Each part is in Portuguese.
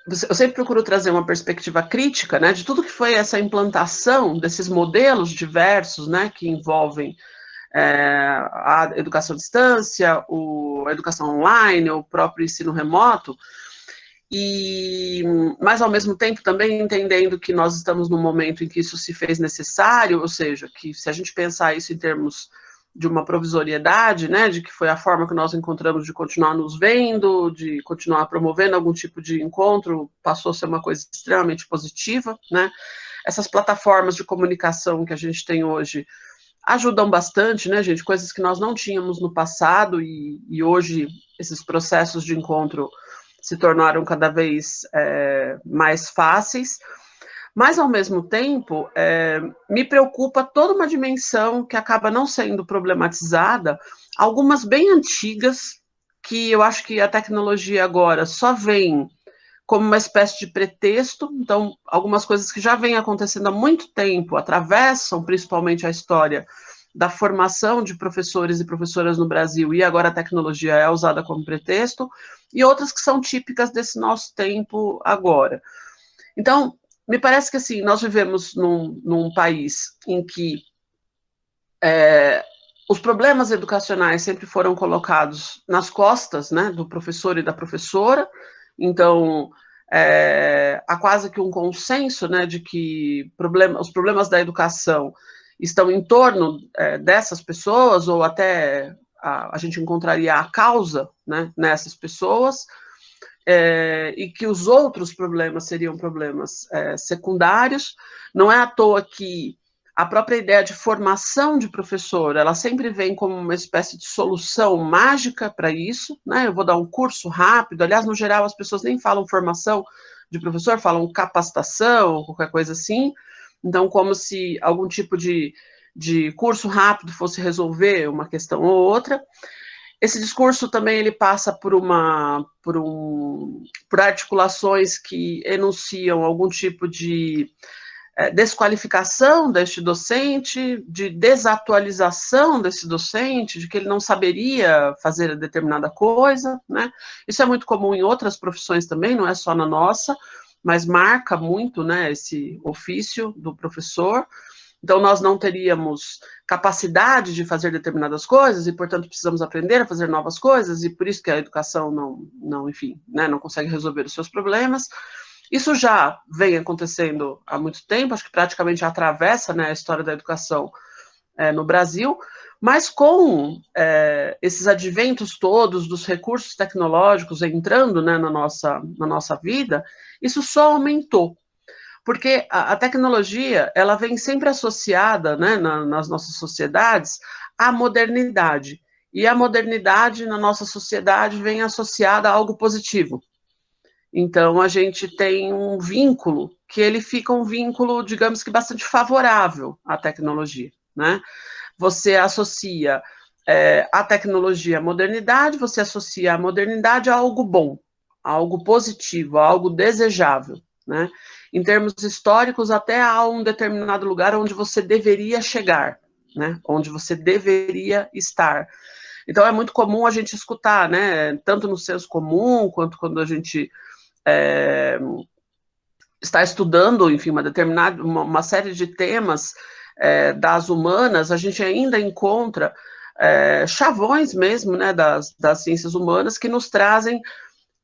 eu sempre procuro trazer uma perspectiva crítica, né, de tudo que foi essa implantação desses modelos diversos, né, que envolvem a educação à distância, a educação online, o próprio ensino remoto, mas ao mesmo tempo também entendendo que nós estamos num momento em que isso se fez necessário, ou seja, que se a gente pensar isso em termos de uma provisoriedade, né, de que foi a forma que nós encontramos de continuar nos vendo, de continuar promovendo algum tipo de encontro, passou a ser uma coisa extremamente positiva, né. Essas plataformas de comunicação que a gente tem hoje ajudam bastante, né, gente, coisas que nós não tínhamos no passado e hoje esses processos de encontro se tornaram cada vez mais fáceis, mas, ao mesmo tempo, me preocupa toda uma dimensão que acaba não sendo problematizada, algumas bem antigas, que eu acho que a tecnologia agora só vem como uma espécie de pretexto, então, algumas coisas que já vêm acontecendo há muito tempo, atravessam principalmente a história da formação de professores e professoras no Brasil, e agora a tecnologia é usada como pretexto, e outras que são típicas desse nosso tempo agora. Então, me parece que, assim, nós vivemos num país em que os problemas educacionais sempre foram colocados nas costas, né, do professor e da professora, então, há quase que um consenso, né, de que os problemas da educação estão em torno dessas pessoas, ou até a gente encontraria a causa, né, nessas pessoas, e que os outros problemas seriam problemas secundários. Não é à toa que a própria ideia de formação de professor, ela sempre vem como uma espécie de solução mágica para isso, né? Eu vou dar um curso rápido, aliás, no geral, as pessoas nem falam formação de professor, falam capacitação, qualquer coisa assim, então, como se algum tipo de curso rápido fosse resolver uma questão ou outra. Esse discurso também ele passa por articulações que enunciam algum tipo de desqualificação deste docente, de desatualização desse docente, de que ele não saberia fazer determinada coisa, né? Isso é muito comum em outras profissões também, não é só na nossa, mas marca muito, né, esse ofício do professor. Então, nós não teríamos capacidade de fazer determinadas coisas e, portanto, precisamos aprender a fazer novas coisas, e por isso que a educação não enfim, né, não consegue resolver os seus problemas. Isso já vem acontecendo há muito tempo, acho que praticamente atravessa, né, a história da educação no Brasil, mas com esses adventos todos dos recursos tecnológicos entrando, né, na nossa vida, isso só aumentou. Porque a tecnologia, ela vem sempre associada, né, nas nossas sociedades, à modernidade. E a modernidade na nossa sociedade vem associada a algo positivo. Então, a gente tem um vínculo, que ele fica um vínculo, digamos que bastante favorável à tecnologia, né? Você associa a tecnologia à modernidade, você associa a modernidade a algo bom, a algo positivo, a algo desejável, né? Em termos históricos, até há um determinado lugar onde você deveria chegar, né? Onde você deveria estar. Então, é muito comum a gente escutar, né? Tanto no senso comum, quanto quando a gente está estudando, enfim, uma série de temas das humanas, a gente ainda encontra chavões mesmo, né, das ciências humanas que nos trazem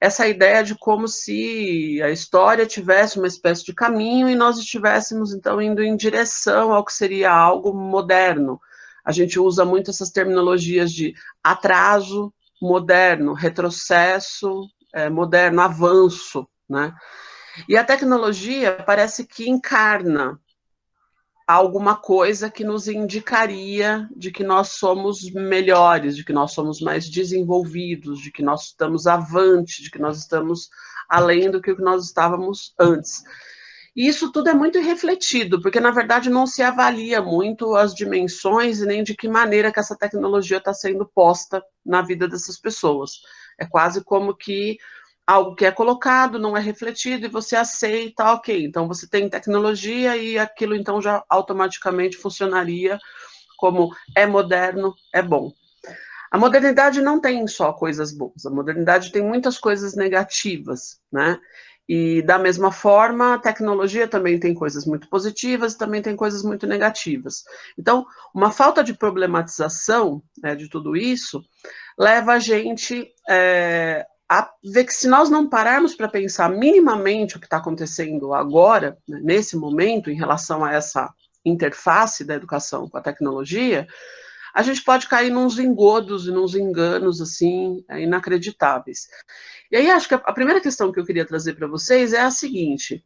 essa ideia de como se a história tivesse uma espécie de caminho e nós estivéssemos, então, indo em direção ao que seria algo moderno. A gente usa muito essas terminologias de atraso moderno, retrocesso moderno, avanço, né? E a tecnologia parece que encarna alguma coisa que nos indicaria de que nós somos melhores, de que nós somos mais desenvolvidos, de que nós estamos avante, de que nós estamos além do que nós estávamos antes. E isso tudo é muito irrefletido, porque, na verdade, não se avalia muito as dimensões e nem de que maneira que essa tecnologia está sendo posta na vida dessas pessoas. É quase como que algo que é colocado não é refletido e você aceita, ok, então você tem tecnologia e aquilo então já automaticamente funcionaria como é moderno, é bom. A modernidade não tem só coisas boas, a modernidade tem muitas coisas negativas, né? E, da mesma forma, a tecnologia também tem coisas muito positivas e também tem coisas muito negativas. Então, uma falta de problematização, né, de tudo isso leva a gente a ver que se nós não pararmos para pensar minimamente o que está acontecendo agora, né, nesse momento, em relação a essa interface da educação com a tecnologia, a gente pode cair nos engodos e nos enganos, assim, inacreditáveis. E aí, acho que a primeira questão que eu queria trazer para vocês é a seguinte: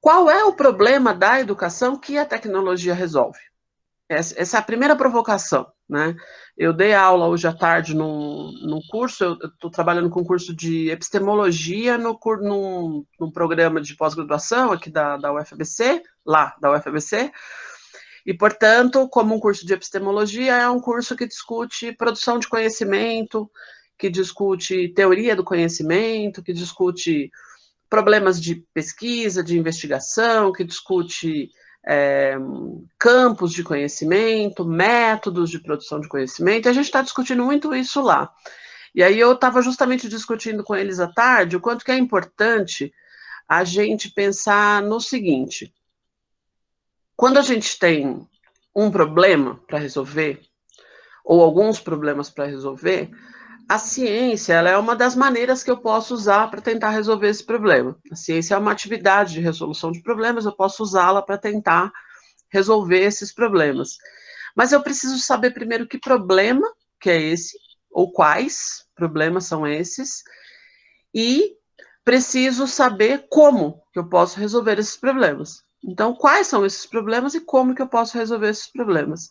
qual é o problema da educação que a tecnologia resolve? Essa é a primeira provocação, né? Eu dei aula hoje à tarde num curso, eu estou trabalhando com um curso de epistemologia num programa de pós-graduação aqui da UFABC, lá da UFABC, e, portanto, como um curso de epistemologia, é um curso que discute produção de conhecimento, que discute teoria do conhecimento, que discute problemas de pesquisa, de investigação, que discute campos de conhecimento, métodos de produção de conhecimento, e a gente está discutindo muito isso lá. E aí eu estava justamente discutindo com eles à tarde o quanto que é importante a gente pensar no seguinte: quando a gente tem um problema para resolver, ou alguns problemas para resolver, a ciência ela é uma das maneiras que eu posso usar para tentar resolver esse problema. A ciência é uma atividade de resolução de problemas, eu posso usá-la para tentar resolver esses problemas. Mas eu preciso saber primeiro que problema que é esse, ou quais problemas são esses, e preciso saber como que eu posso resolver esses problemas. Então, quais são esses problemas e como que eu posso resolver esses problemas?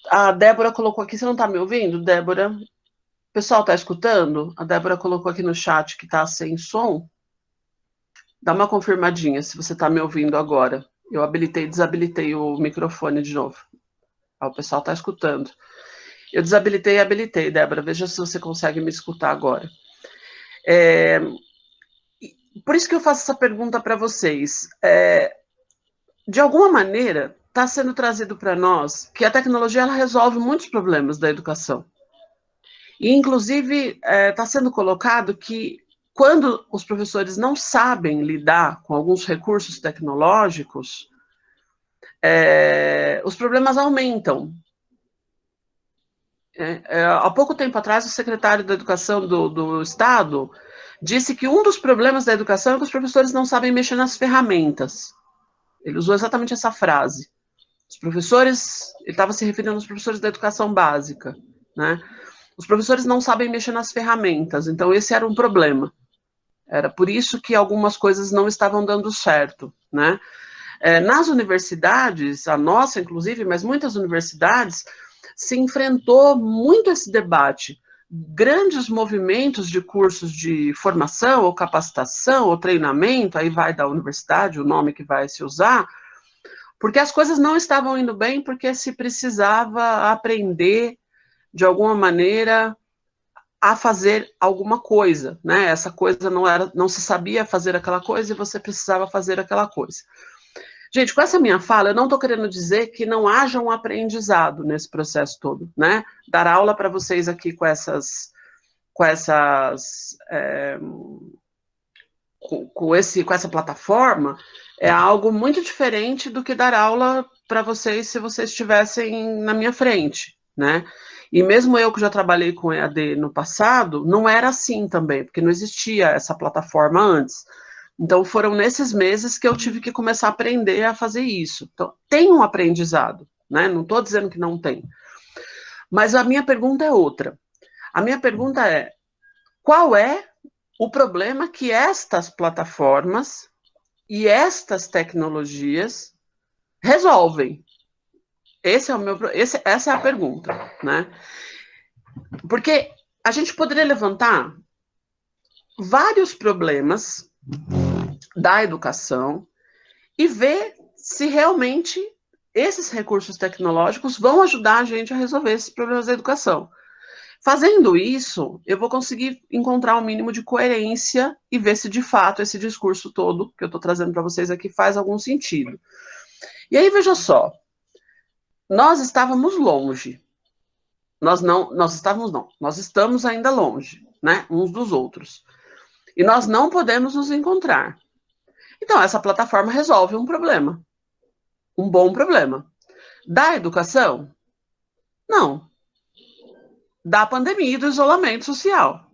A Débora colocou aqui, você não está me ouvindo, Débora? O pessoal está escutando? A Débora colocou aqui no chat que está sem som. Dá uma confirmadinha se você está me ouvindo agora. Eu habilitei e desabilitei o microfone de novo. O pessoal está escutando. Eu desabilitei e habilitei, Débora. Veja se você consegue me escutar agora. Por isso que eu faço essa pergunta para vocês. De alguma maneira, está sendo trazido para nós que a tecnologia ela resolve muitos problemas da educação. E, inclusive, está sendo colocado que quando os professores não sabem lidar com alguns recursos tecnológicos, os problemas aumentam. Há pouco tempo atrás, o secretário da Educação do Estado disse que um dos problemas da educação é que os professores não sabem mexer nas ferramentas. Ele usou exatamente essa frase. Os professores, ele estava se referindo aos professores da educação básica, né? Os professores não sabem mexer nas ferramentas, então esse era um problema. Era por isso que algumas coisas não estavam dando certo, né? Nas universidades, a nossa inclusive, mas muitas universidades, se enfrentou muito esse debate. Grandes movimentos de cursos de formação, ou capacitação, ou treinamento, aí vai da universidade o nome que vai se usar, porque as coisas não estavam indo bem, porque se precisava aprender, de alguma maneira, a fazer alguma coisa, né? Essa coisa não se sabia fazer aquela coisa e você precisava fazer aquela coisa. Gente, com essa minha fala, eu não estou querendo dizer que não haja um aprendizado nesse processo todo, né? Dar aula para vocês aqui com essa plataforma é algo muito diferente do que dar aula para vocês se vocês estivessem na minha frente, né? E mesmo eu que já trabalhei com EAD no passado, não era assim também, porque não existia essa plataforma antes. Então, foram nesses meses que eu tive que começar a aprender a fazer isso. Então, tem um aprendizado, né? Não estou dizendo que não tem. Mas a minha pergunta é outra. A minha pergunta é: qual é o problema que estas plataformas e estas tecnologias resolvem? Essa é a pergunta, né? Porque a gente poderia levantar vários problemas da educação e ver se realmente esses recursos tecnológicos vão ajudar a gente a resolver esses problemas da educação. Fazendo isso, eu vou conseguir encontrar um mínimo de coerência e ver se de fato esse discurso todo que eu estou trazendo para vocês aqui faz algum sentido. E aí, veja só, nós estávamos longe. nós estamos ainda longe, né, uns dos outros. E nós não podemos nos encontrar. Então, essa plataforma resolve um problema, um bom problema. Da educação? Não. Da pandemia e do isolamento social.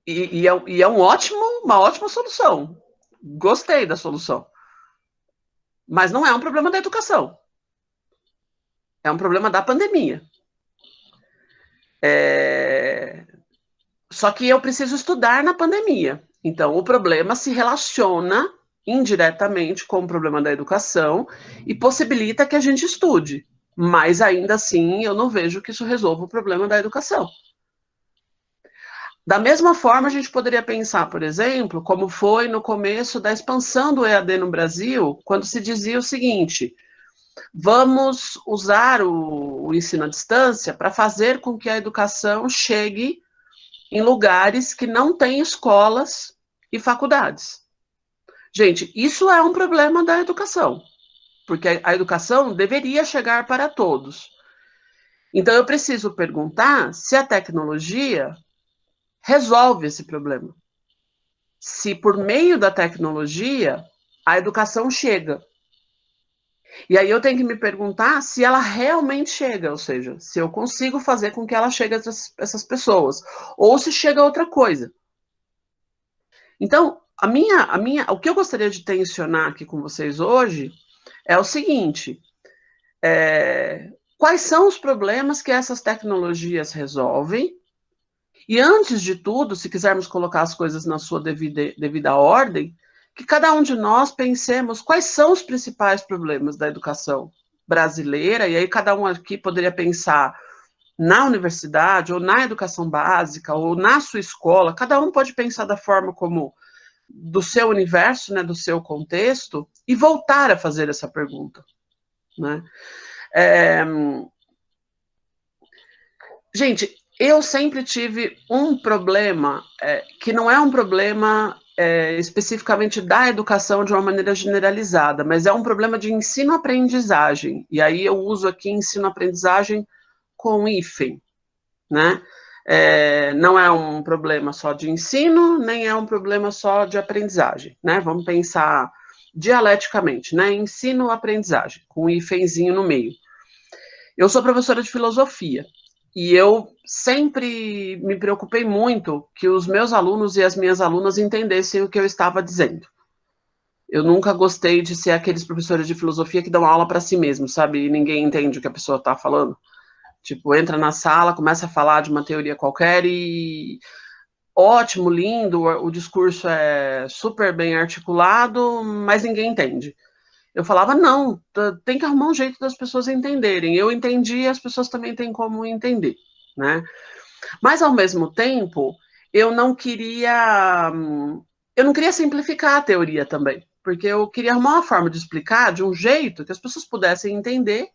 E é uma ótima solução. Gostei da solução. Mas não é um problema da educação. É um problema da pandemia. Só que eu preciso estudar na pandemia. Então, o problema se relaciona indiretamente com o problema da educação e possibilita que a gente estude. Mas ainda assim, eu não vejo que isso resolva o problema da educação. Da mesma forma, a gente poderia pensar, por exemplo, como foi no começo da expansão do EAD no Brasil, quando se dizia o seguinte: vamos usar o ensino à distância para fazer com que a educação chegue em lugares que não têm escolas e faculdades. Gente, isso é um problema da educação, porque a educação deveria chegar para todos. Então, eu preciso perguntar se a tecnologia resolve esse problema. Se por meio da tecnologia a educação chega. E aí eu tenho que me perguntar se ela realmente chega, ou seja, se eu consigo fazer com que ela chegue a essas pessoas, ou se chega outra coisa. Então, o que eu gostaria de tensionar aqui com vocês hoje é o seguinte: quais são os problemas que essas tecnologias resolvem? E antes de tudo, se quisermos colocar as coisas na sua devida ordem, que cada um de nós pensemos quais são os principais problemas da educação brasileira, e aí cada um aqui poderia pensar na universidade, ou na educação básica, ou na sua escola, cada um pode pensar da forma como do seu universo, né, do seu contexto, e voltar a fazer essa pergunta, né? Gente, eu sempre tive um problema, que não é um problema especificamente da educação de uma maneira generalizada, mas é um problema de ensino-aprendizagem. E aí eu uso aqui ensino-aprendizagem com hífen, né? Não é um problema só de ensino, nem é um problema só de aprendizagem, né? Vamos pensar dialeticamente, né? Ensino-aprendizagem, com um hífenzinho no meio. Eu sou professora de filosofia, e eu sempre me preocupei muito que os meus alunos e as minhas alunas entendessem o que eu estava dizendo. Eu nunca gostei de ser aqueles professores de filosofia que dão aula para si mesmo, sabe? E ninguém entende o que a pessoa está falando. Tipo, entra na sala, começa a falar de uma teoria qualquer e ótimo, lindo, o discurso é super bem articulado, mas ninguém entende. Eu falava, não, tem que arrumar um jeito das pessoas entenderem. Eu entendi, as pessoas também têm como entender, né? Mas, ao mesmo tempo, eu não queria simplificar a teoria também, porque eu queria arrumar uma forma de explicar de um jeito que as pessoas pudessem entender,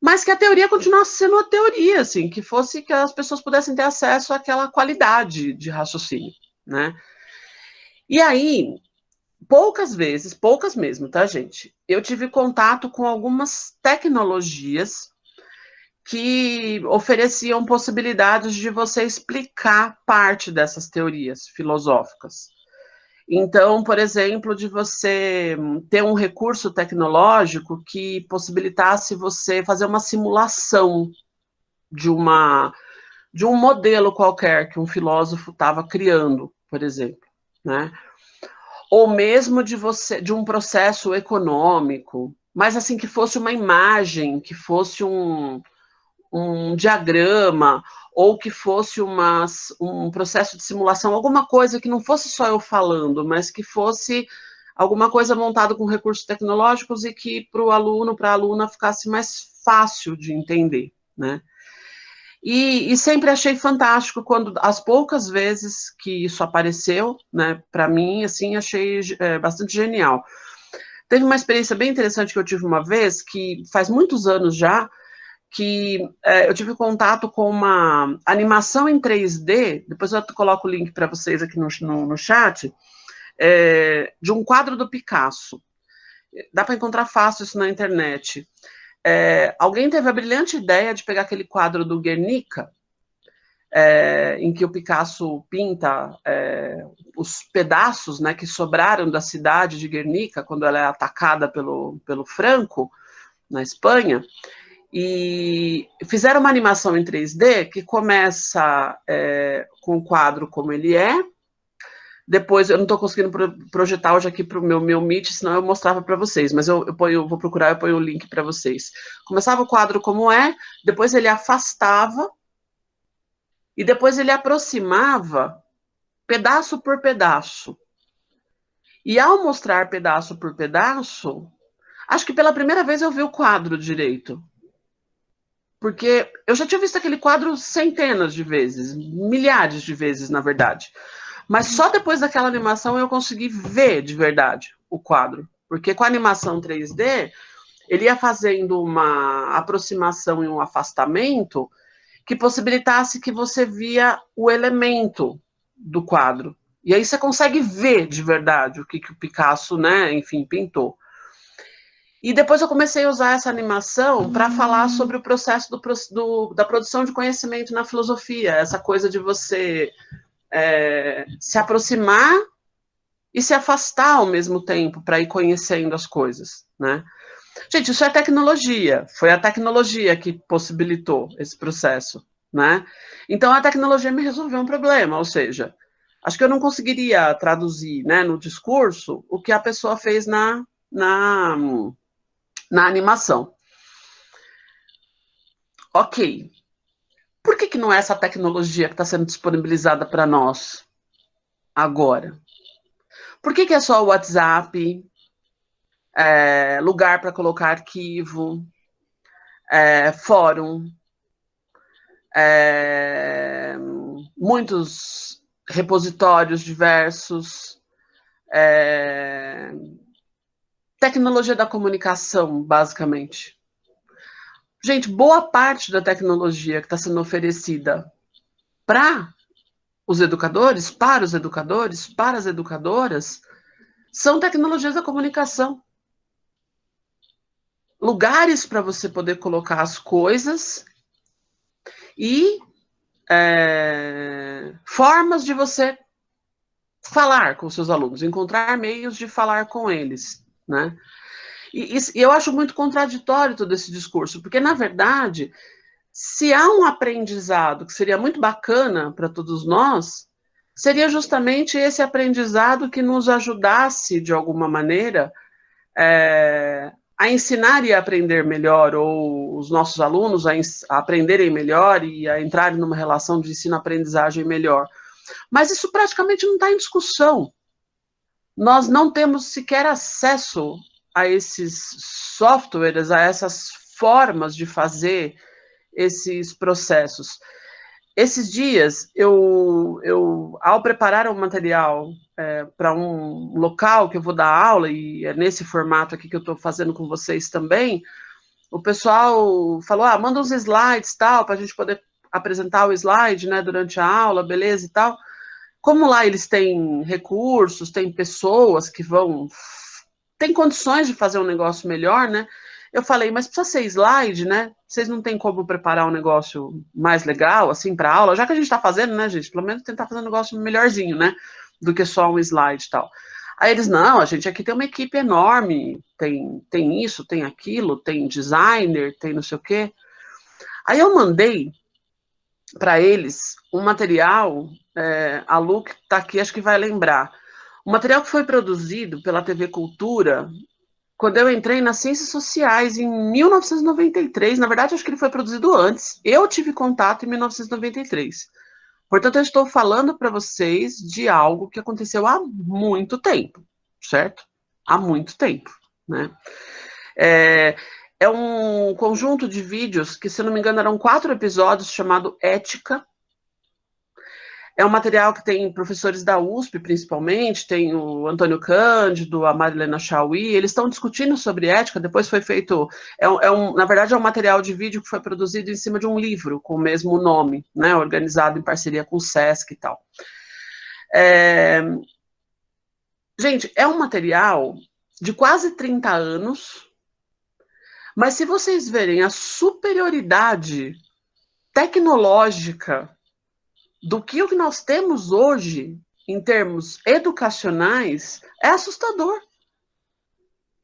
mas que a teoria continuasse sendo uma teoria, assim, que fosse que as pessoas pudessem ter acesso àquela qualidade de raciocínio, né? E aí, poucas vezes, poucas mesmo, tá, gente? Eu tive contato com algumas tecnologias que ofereciam possibilidades de você explicar parte dessas teorias filosóficas. Então, por exemplo, de você ter um recurso tecnológico que possibilitasse você fazer uma simulação de de um modelo qualquer que um filósofo estava criando, por exemplo, né? Ou mesmo de um processo econômico, mas assim que fosse uma imagem, que fosse um diagrama, ou que fosse um processo de simulação, alguma coisa que não fosse só eu falando, mas que fosse alguma coisa montada com recursos tecnológicos e que para o aluno, para a aluna, ficasse mais fácil de entender, né? E sempre achei fantástico quando, as poucas vezes que isso apareceu, né, para mim, assim, achei bastante genial. Teve uma experiência bem interessante que eu tive uma vez, que faz muitos anos já, que eu tive contato com uma animação em 3D, depois eu coloco o link para vocês aqui no chat, de um quadro do Picasso. Dá para encontrar fácil isso na internet. Alguém teve a brilhante ideia de pegar aquele quadro do Guernica, em que o Picasso pinta os pedaços, né, que sobraram da cidade de Guernica, quando ela é atacada pelo Franco, na Espanha, e fizeram uma animação em 3D que começa com o quadro como ele é. Depois, eu não estou conseguindo projetar hoje aqui para o meu Meet, senão eu mostrava para vocês, mas eu vou procurar, eu ponho o link para vocês. Começava o quadro como é, depois ele afastava, e depois ele aproximava pedaço por pedaço. E ao mostrar pedaço por pedaço, acho que pela primeira vez eu vi o quadro direito. Porque eu já tinha visto aquele quadro centenas de vezes, milhares de vezes, na verdade. Mas só depois daquela animação eu consegui ver de verdade o quadro. Porque com a animação 3D, ele ia fazendo uma aproximação e um afastamento que possibilitasse que você via o elemento do quadro. E aí você consegue ver de verdade o que o Picasso, né, enfim, pintou. E depois eu comecei a usar essa animação para falar sobre o processo da produção de conhecimento na filosofia, essa coisa de você se aproximar e se afastar ao mesmo tempo para ir conhecendo as coisas, né? Gente, isso é tecnologia, foi a tecnologia que possibilitou esse processo, né? Então a tecnologia me resolveu um problema, ou seja, acho que eu não conseguiria traduzir, né, no discurso o que a pessoa fez na animação. Ok. Por que não é essa tecnologia que está sendo disponibilizada para nós agora? Por que é só o WhatsApp, lugar para colocar arquivo, fórum, muitos repositórios diversos, tecnologia da comunicação, basicamente. Gente, boa parte da tecnologia que está sendo oferecida para os educadores, para as educadoras, são tecnologias da comunicação. Lugares para você poder colocar as coisas e formas de você falar com seus alunos, encontrar meios de falar com eles, né? E eu acho muito contraditório todo esse discurso, porque, na verdade, se há um aprendizado que seria muito bacana para todos nós, seria justamente esse aprendizado que nos ajudasse, de alguma maneira, a ensinar e a aprender melhor, ou os nossos alunos a aprenderem melhor e a entrarem numa relação de ensino-aprendizagem melhor. Mas isso praticamente não está em discussão. Nós não temos sequer acesso a esses softwares, a essas formas de fazer esses processos. Esses dias, ao preparar um material para um local que eu vou dar aula, e é nesse formato aqui que eu estou fazendo com vocês também, o pessoal falou, manda uns slides, tal, para a gente poder apresentar o slide, né, durante a aula, beleza e tal. Como lá eles têm recursos, têm pessoas que têm condições de fazer um negócio melhor, né? Eu falei, mas precisa ser slide, né? Vocês não têm como preparar um negócio mais legal, assim, para aula? Já que a gente está fazendo, né, gente? Pelo menos tentar fazer um negócio melhorzinho, né? Do que só um slide e tal. Aí eles, não, a gente aqui tem uma equipe enorme, tem isso, tem aquilo, tem designer, tem não sei o quê. Aí eu mandei para eles um material, a Lu que está aqui, acho que vai lembrar, um material que foi produzido pela TV Cultura quando eu entrei nas Ciências Sociais em 1993. Na verdade, acho que ele foi produzido antes. Eu tive contato em 1993. Portanto, eu estou falando para vocês de algo que aconteceu há muito tempo, certo? Há muito tempo, né? É um conjunto de vídeos que, se não me engano, eram 4 episódios, chamado Ética. É um material que tem professores da USP, principalmente, tem o Antônio Cândido, a Marilena Chauí, eles estão discutindo sobre ética. Depois foi feito, na verdade, é um material de vídeo que foi produzido em cima de um livro com o mesmo nome, né, organizado em parceria com o SESC e tal. Gente, é um material de quase 30 anos, Mas se vocês verem a superioridade tecnológica do que o que nós temos hoje, em termos educacionais, é assustador.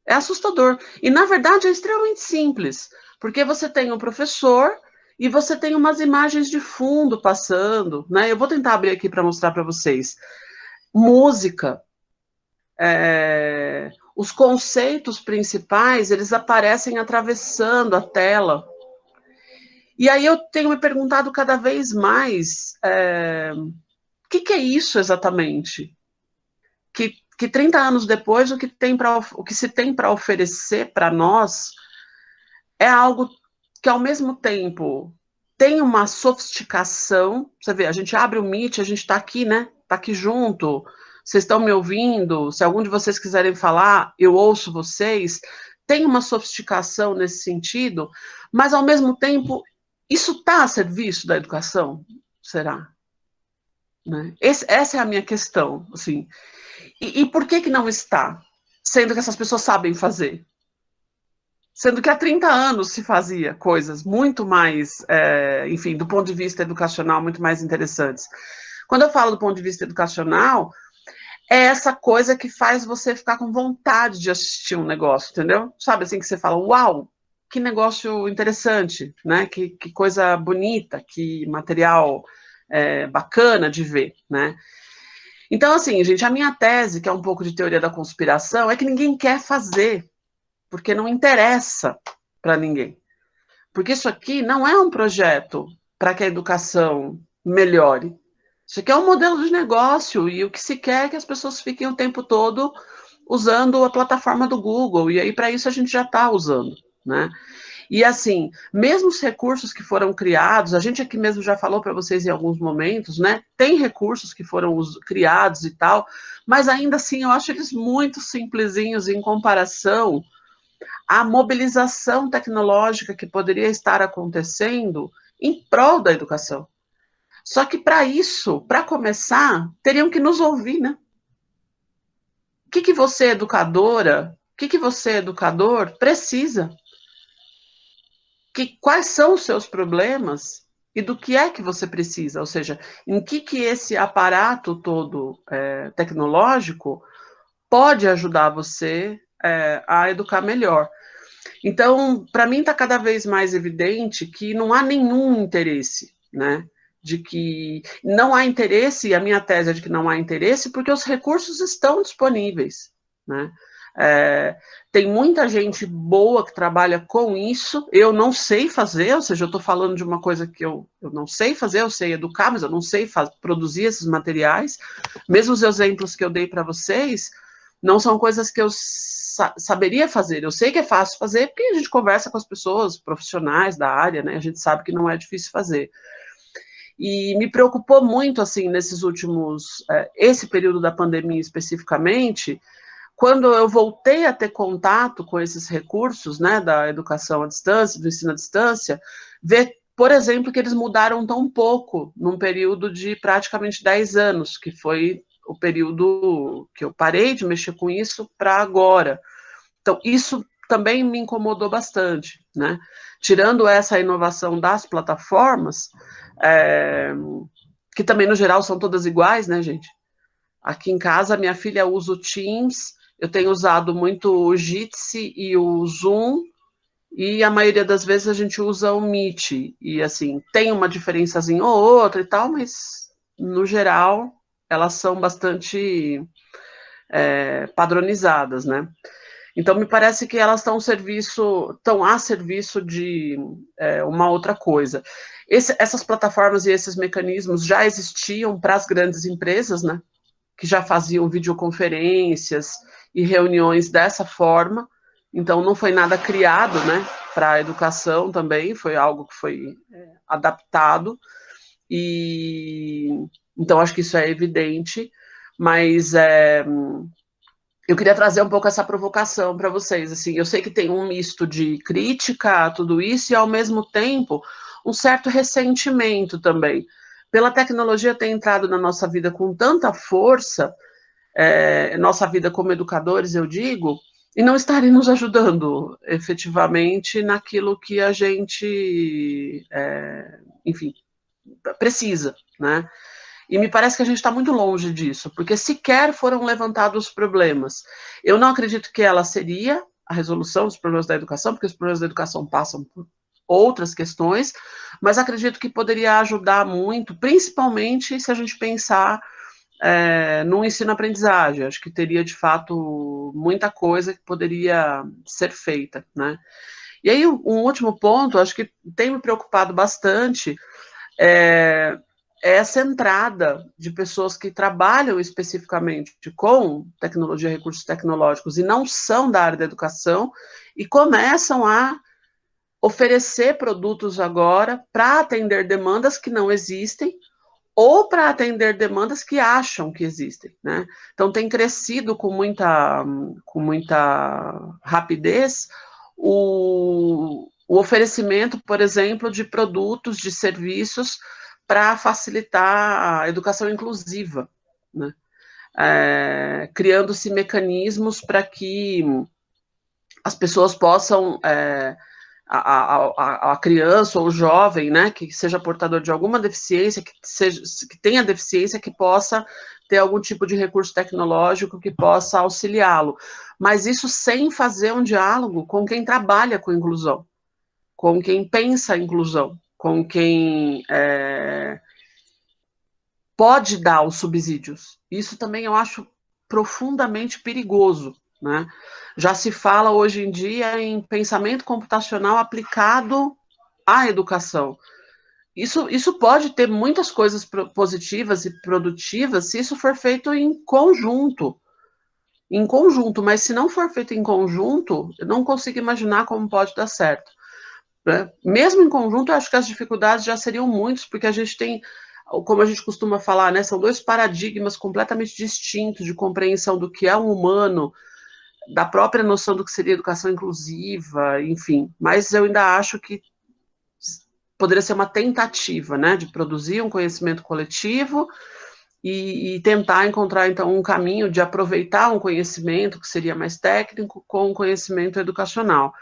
É assustador. E, na verdade, é extremamente simples, porque você tem um professor e você tem umas imagens de fundo passando, né? Eu vou tentar abrir aqui para mostrar para vocês. Música. Os conceitos principais, eles aparecem atravessando a tela. E aí eu tenho me perguntado cada vez mais, o que é isso exatamente? Que 30 anos depois, o que se tem para oferecer para nós é algo que, ao mesmo tempo, tem uma sofisticação. Você vê, a gente abre o Meet, a gente está aqui, né? Está aqui junto. Vocês estão me ouvindo? Se algum de vocês quiserem falar, eu ouço vocês. Tem uma sofisticação nesse sentido, mas, ao mesmo tempo, isso está a serviço da educação? Será? Né? Essa é a minha questão, assim. E por que não está? Sendo que essas pessoas sabem fazer. Sendo que há 30 anos se fazia coisas muito mais, enfim, do ponto de vista educacional, muito mais interessantes. Quando eu falo do ponto de vista educacional, é essa coisa que faz você ficar com vontade de assistir um negócio, entendeu? Sabe assim, que você fala, uau, que negócio interessante, né? Que coisa bonita, que material bacana de ver, né? Então, assim, gente, a minha tese, que é um pouco de teoria da conspiração, é que ninguém quer fazer, porque não interessa para ninguém. Porque isso aqui não é um projeto para que a educação melhore. Isso aqui é um modelo de negócio, e o que se quer é que as pessoas fiquem o tempo todo usando a plataforma do Google, e aí para isso a gente já está usando, né? E assim, mesmo os recursos que foram criados, a gente aqui mesmo já falou para vocês em alguns momentos, né? Tem recursos que foram criados e tal, mas ainda assim eu acho eles muito simplesinhos em comparação à mobilização tecnológica que poderia estar acontecendo em prol da educação. Só que para isso, para começar, teriam que nos ouvir, né? O que você, educadora, o que você, educador, precisa? Quais são os seus problemas e do que é que você precisa? Ou seja, em que esse aparato todo tecnológico pode ajudar você a educar melhor? Então, para mim está cada vez mais evidente que não há nenhum interesse, né? De que não há interesse, e a minha tese é de que não há interesse, porque os recursos estão disponíveis, né? Tem muita gente boa que trabalha com isso, eu não sei fazer, ou seja, eu estou falando de uma coisa que eu não sei fazer, eu sei educar, mas eu não sei produzir esses materiais. Mesmo os exemplos que eu dei para vocês, não são coisas que eu saberia fazer. Eu sei que é fácil fazer, porque a gente conversa com as pessoas profissionais da área, né? A gente sabe que não é difícil fazer. E me preocupou muito, assim, nesses últimos, esse período da pandemia especificamente, quando eu voltei a ter contato com esses recursos, né, da educação à distância, do ensino à distância, ver, por exemplo, que eles mudaram tão pouco num período de praticamente 10 anos, que foi o período que eu parei de mexer com isso para agora. Então, isso também me incomodou bastante, né? Tirando essa inovação das plataformas, que também, no geral, são todas iguais, né, gente? Aqui em casa, minha filha usa o Teams, eu tenho usado muito o Jitsi e o Zoom, e a maioria das vezes a gente usa o Meet. E, assim, tem uma diferençazinha ou outra e tal, mas, no geral, elas são bastante padronizadas, né? Então, me parece que elas estão a serviço de uma outra coisa. Essas plataformas e esses mecanismos já existiam para as grandes empresas, né? Que já faziam videoconferências e reuniões dessa forma. Então, não foi nada criado, né? Para a educação também, foi algo que foi adaptado. E então, acho que isso é evidente, mas eu queria trazer um pouco essa provocação para vocês. Assim, eu sei que tem um misto de crítica a tudo isso e, ao mesmo tempo, um certo ressentimento também. Pela tecnologia ter entrado na nossa vida com tanta força, nossa vida como educadores, eu digo, e não estarem nos ajudando efetivamente naquilo que a gente, enfim, precisa, né? E me parece que a gente está muito longe disso, porque sequer foram levantados os problemas. Eu não acredito que ela seria a resolução dos problemas da educação, porque os problemas da educação passam por outras questões, mas acredito que poderia ajudar muito, principalmente se a gente pensar no ensino-aprendizagem. Acho que teria, de fato, muita coisa que poderia ser feita, né? E aí, um último ponto, acho que tem me preocupado bastante, é essa entrada de pessoas que trabalham especificamente com tecnologia, recursos tecnológicos, e não são da área da educação, e começam a oferecer produtos agora para atender demandas que não existem, ou para atender demandas que acham que existem, né? Então, tem crescido com muita rapidez o oferecimento, por exemplo, de produtos, de serviços para facilitar a educação inclusiva, né? Criando-se mecanismos para que as pessoas possam, a criança ou o jovem, né, que seja portador de alguma deficiência, que tenha deficiência, que possa ter algum tipo de recurso tecnológico que possa auxiliá-lo. Mas isso sem fazer um diálogo com quem trabalha com inclusão, com quem pensa a inclusão, com quem pode dar os subsídios. Isso também eu acho profundamente perigoso, né? Já se fala hoje em dia em pensamento computacional aplicado à educação. Isso pode ter muitas coisas positivas e produtivas se isso for feito em conjunto, mas se não for feito em conjunto, eu não consigo imaginar como pode dar certo, né? Mesmo em conjunto, eu acho que as dificuldades já seriam muitas, porque a gente tem, como a gente costuma falar, né, são dois paradigmas completamente distintos de compreensão do que é um humano, da própria noção do que seria educação inclusiva, enfim. Mas eu ainda acho que poderia ser uma tentativa, né, de produzir um conhecimento coletivo e tentar encontrar, então, um caminho de aproveitar um conhecimento que seria mais técnico com um conhecimento educacional.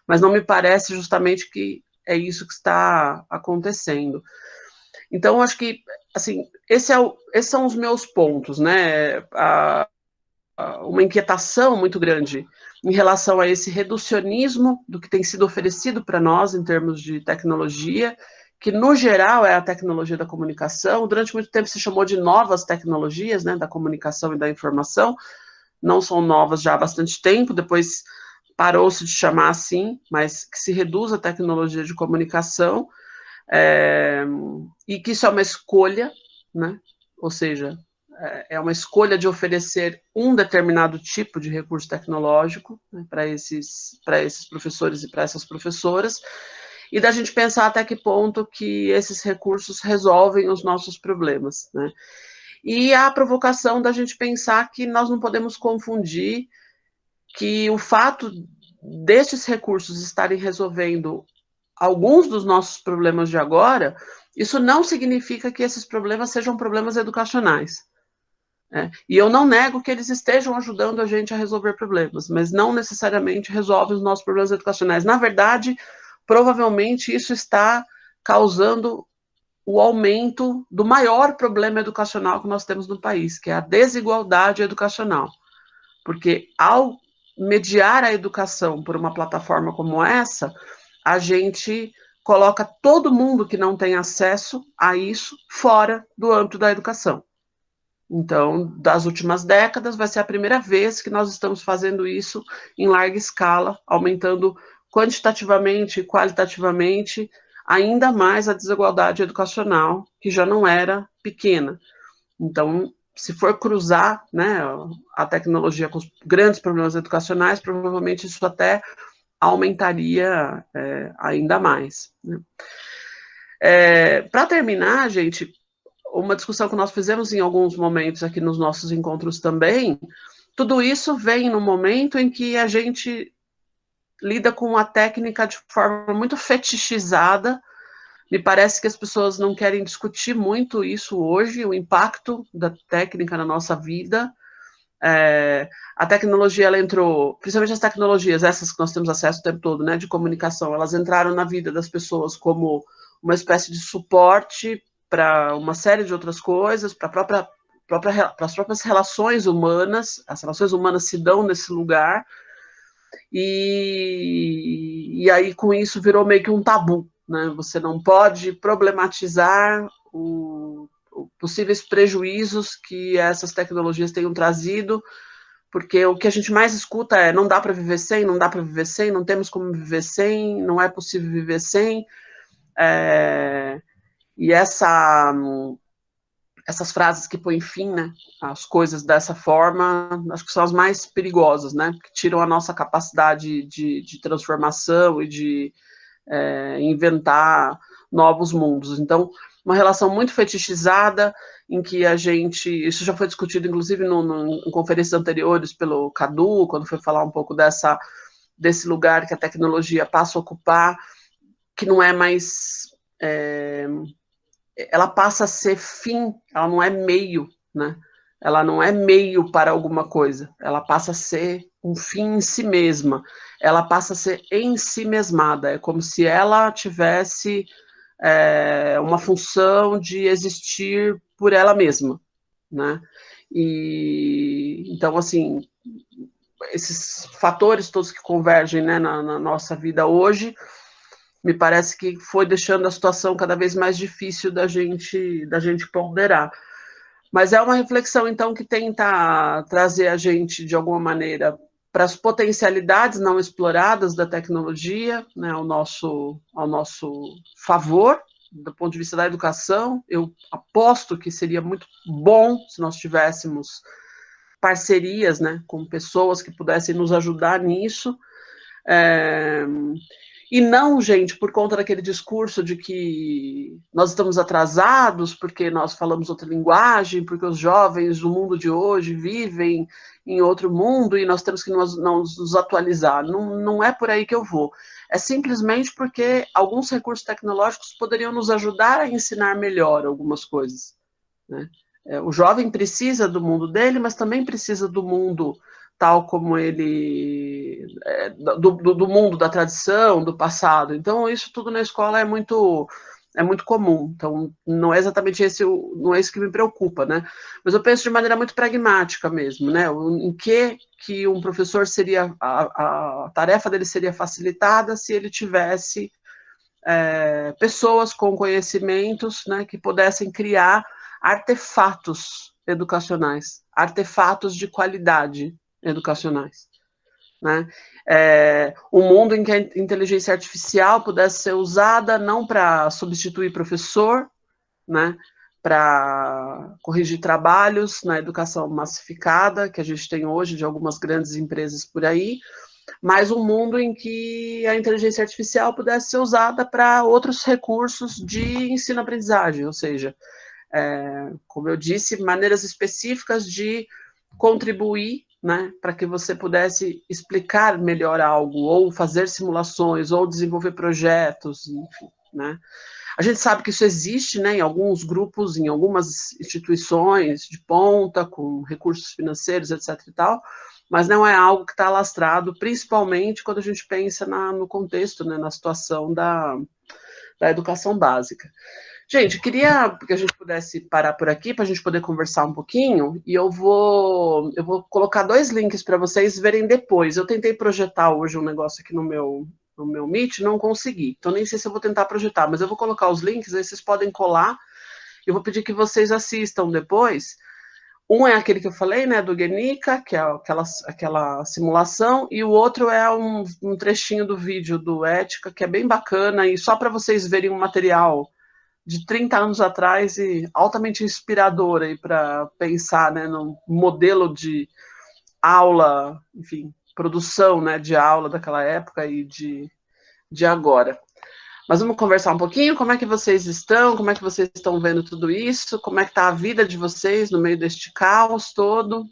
Mas não me parece justamente que é isso que está acontecendo. Então, acho que, assim, esses são os meus pontos, né? Uma inquietação muito grande em relação a esse reducionismo do que tem sido oferecido para nós em termos de tecnologia, que no geral é a tecnologia da comunicação. Durante muito tempo se chamou de novas tecnologias, né, da comunicação e da informação. Não são novas já há bastante tempo, depois parou-se de chamar assim, mas que se reduz a tecnologia de comunicação, e que isso é uma escolha, né? Ou seja, é uma escolha de oferecer um determinado tipo de recurso tecnológico, né, para esses professores e para essas professoras, e da gente pensar até que ponto que esses recursos resolvem os nossos problemas, né? E a provocação da gente pensar que nós não podemos confundir que o fato destes recursos estarem resolvendo alguns dos nossos problemas de agora, isso não significa que esses problemas sejam problemas educacionais. E eu não nego que eles estejam ajudando a gente a resolver problemas, mas não necessariamente resolvem os nossos problemas educacionais. Na verdade, provavelmente isso está causando o aumento do maior problema educacional que nós temos no país, que é a desigualdade educacional. Porque ao mediar a educação por uma plataforma como essa, a gente coloca todo mundo que não tem acesso a isso fora do âmbito da educação. Então, das últimas décadas, vai ser a primeira vez que nós estamos fazendo isso em larga escala, aumentando quantitativamente e qualitativamente ainda mais a desigualdade educacional, que já não era pequena. Então, se for cruzar, né, a tecnologia com os grandes problemas educacionais, provavelmente isso até aumentaria ainda mais, né? Para terminar, gente, uma discussão que nós fizemos em alguns momentos aqui nos nossos encontros também, tudo isso vem no momento em que a gente lida com a técnica de forma muito fetichizada. Me parece que as pessoas não querem discutir muito isso hoje, o impacto da técnica na nossa vida, A tecnologia, ela entrou, principalmente as tecnologias, essas que nós temos acesso o tempo todo, né, de comunicação, elas entraram na vida das pessoas como uma espécie de suporte para uma série de outras coisas, para as próprias relações humanas, as relações humanas se dão nesse lugar, e aí com isso virou meio que um tabu, né, você não pode problematizar possíveis prejuízos que essas tecnologias tenham trazido, porque o que a gente mais escuta é não dá para viver sem, não dá para viver sem, não temos como viver sem, não é possível viver sem, e essas frases que põem fim, né, às coisas dessa forma, acho que são as mais perigosas, né, que tiram a nossa capacidade de transformação e de inventar novos mundos. Então, uma relação muito fetichizada, em que a gente, isso já foi discutido, inclusive, em conferências anteriores pelo Cadu, quando foi falar um pouco desse lugar que a tecnologia passa a ocupar, que não é mais, ela passa a ser fim, ela não é meio, né? Ela não é meio para alguma coisa, ela passa a ser um fim em si mesma, ela passa a ser em si mesmada, é como se ela tivesse uma função de existir por ela mesma, né? E então, assim, esses fatores todos que convergem, né, na nossa vida hoje, me parece que foi deixando a situação cada vez mais difícil da gente ponderar. Mas é uma reflexão, então, que tenta trazer a gente, de alguma maneira, para as potencialidades não exploradas da tecnologia, né, ao nosso favor, do ponto de vista da educação. Eu aposto que seria muito bom se nós tivéssemos parcerias, né, com pessoas que pudessem nos ajudar nisso. E não, gente, por conta daquele discurso de que nós estamos atrasados porque nós falamos outra linguagem, porque os jovens do mundo de hoje vivem em outro mundo e nós temos que nos atualizar. Não, não é por aí que eu vou. É simplesmente porque alguns recursos tecnológicos poderiam nos ajudar a ensinar melhor algumas coisas, né? O jovem precisa do mundo dele, mas também precisa do mundo tal como ele, do mundo, da tradição, do passado. Então, isso tudo na escola é muito comum. Então, não é exatamente não é isso que me preocupa, né? Mas eu penso de maneira muito pragmática mesmo, né? Em que um professor seria, a tarefa dele seria facilitada se ele tivesse pessoas com conhecimentos, né, que pudessem criar artefatos educacionais, artefatos de qualidade educacionais, né? Um mundo em que a inteligência artificial pudesse ser usada não para substituir professor, né, para corrigir trabalhos na educação massificada que a gente tem hoje de algumas grandes empresas por aí, mas um mundo em que a inteligência artificial pudesse ser usada para outros recursos de ensino-aprendizagem, ou seja, como eu disse, maneiras específicas de contribuir, né, para que você pudesse explicar melhor algo, ou fazer simulações, ou desenvolver projetos, enfim, né. A gente sabe que isso existe, né, em alguns grupos, em algumas instituições de ponta, com recursos financeiros, etc. e tal, mas não é algo que está alastrado, principalmente quando a gente pensa no contexto, né, na situação da educação básica. Gente, queria que a gente pudesse parar por aqui para a gente poder conversar um pouquinho, e eu vou colocar 2 links para vocês verem depois. Eu tentei projetar hoje um negócio aqui no meu Meet, não consegui. Então, nem sei se eu vou tentar projetar, mas eu vou colocar os links, aí vocês podem colar. Eu vou pedir que vocês assistam depois. Um é aquele que eu falei, né, do Guernica, que é aquela simulação, e o outro é um trechinho do vídeo do Ética, que é bem bacana, e só para vocês verem um material de 30 anos atrás e altamente inspirador aí para pensar, né, no modelo de aula, enfim, produção, né, de aula daquela época e de agora. Mas vamos conversar um pouquinho, como é que vocês estão, como é que vocês estão vendo tudo isso, como é que está a vida de vocês no meio deste caos todo.